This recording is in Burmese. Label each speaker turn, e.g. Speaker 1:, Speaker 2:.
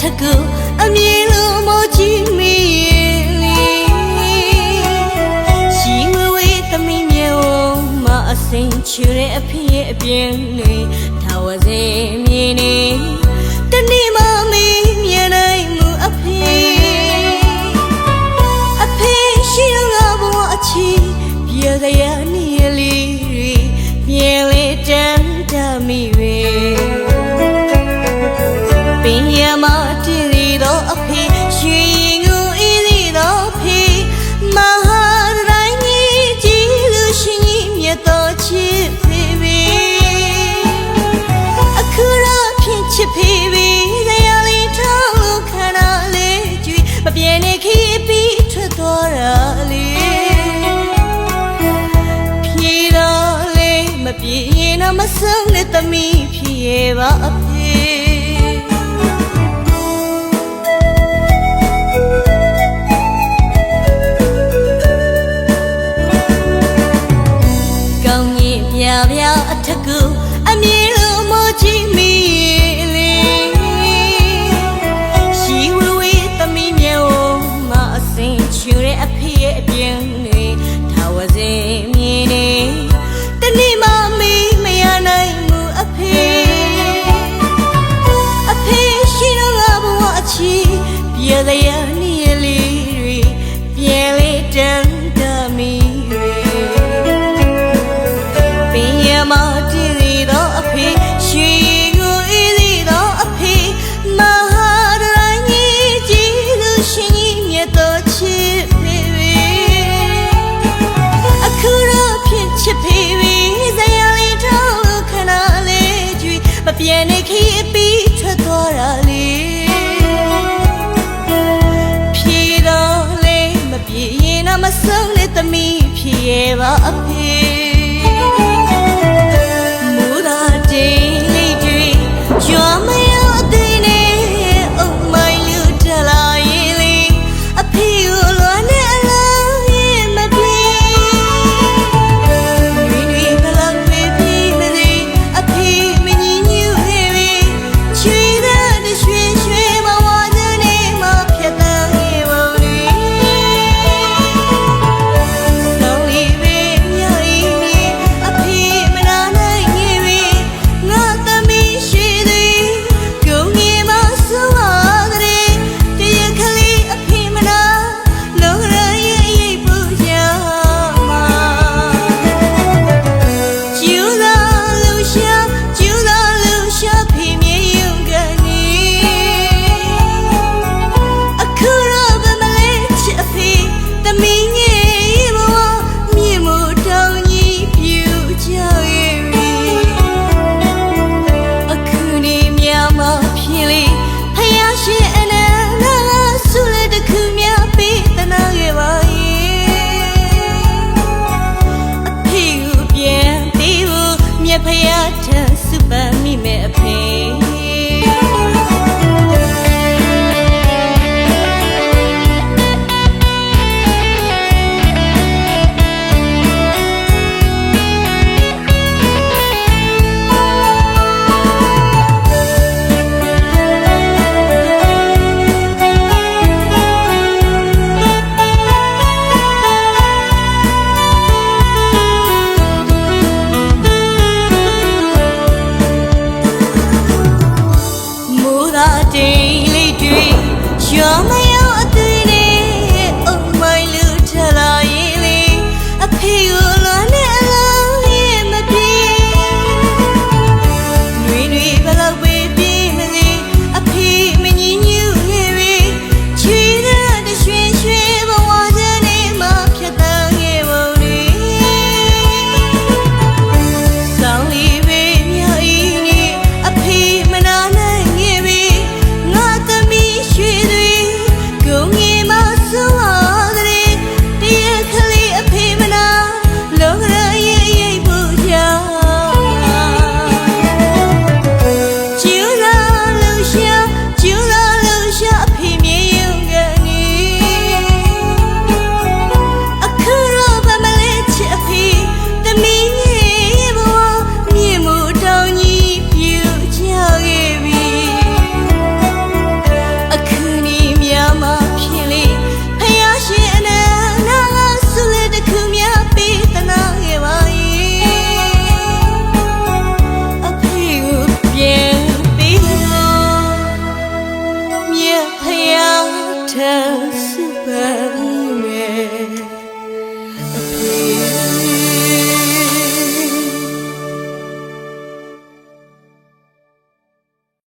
Speaker 1: ထကူအမြင်လိုမောကြည့်မိရှိဝဝေးသမီးမြေဝမအစင်ချူတဲ့အဖေရဲ့အပြင်းတွေထာဝစေမြင်နေတနေ့မှမေးမြင်နိုင်မှုအဖေရှိတော့ငါဘဝအချီပြေစရာနေလေးမြေလေတန်းတမိပဲပင်ရမတည်ရတော့အဖေရွှေရင်ကိုအေးသေးတော့အဖေမဟာတိုင်းကြီးကြည်လူရှင်ကြီးမြတ်တော်ချစ်ဖေပဲအခုတော့ဖြင့်ချစ်ဖေပဲစရာလေးထောင်းလို့ခန္ဓာလေးကြွေမပြေနေခေပြီးထွက်သွားတာမပြေရင်တော့မဆုံးနဲ့သမီးဖြစ်ရဲ့ပါအဖေကောင်းကြီးပြပြအထက်ကူအမြင်လိုမောကြည့်မိလေရှိဝဝေးသမီးမြေဝမအစင်ချူတဲ့အဖေရဲ့အပြင်းတွေထာဝစေမြင်နေတနေ့မှမေးမရနိုင်မှုအဖေရှိတော့ငါဘဝအချီပြေစရာနေလေးပြေလေးတန်းတမိပင်ရမတည်ရတော့အဖေရွှေကိုအေးသေးတော့အဖေမဟာတိုင်းကြီးကြည်လူရှင်ကြီးမြတ်တော်ချစ်ဖေအခုတော့ဖြင့်ချစ်ဖေမပြေနေခေပြီးထွက်သွားတာလေဖြေတော့လေမပြေရင်တော့မဆုံးနဲ့သမီးဖြစ်ရဲ့ပါအဖေမူတာတင်းလေးတွေရွာမရောက်အသေးနဲ့အုံမိုင်းလူတလာရင်လေအဖေကိုလွမ်းနဲ့အလားရင်မပြေတွေဘလောက်ပဲပြီးမသေးအဖေဖယားထံစုပန်မိမဲ့အဖေ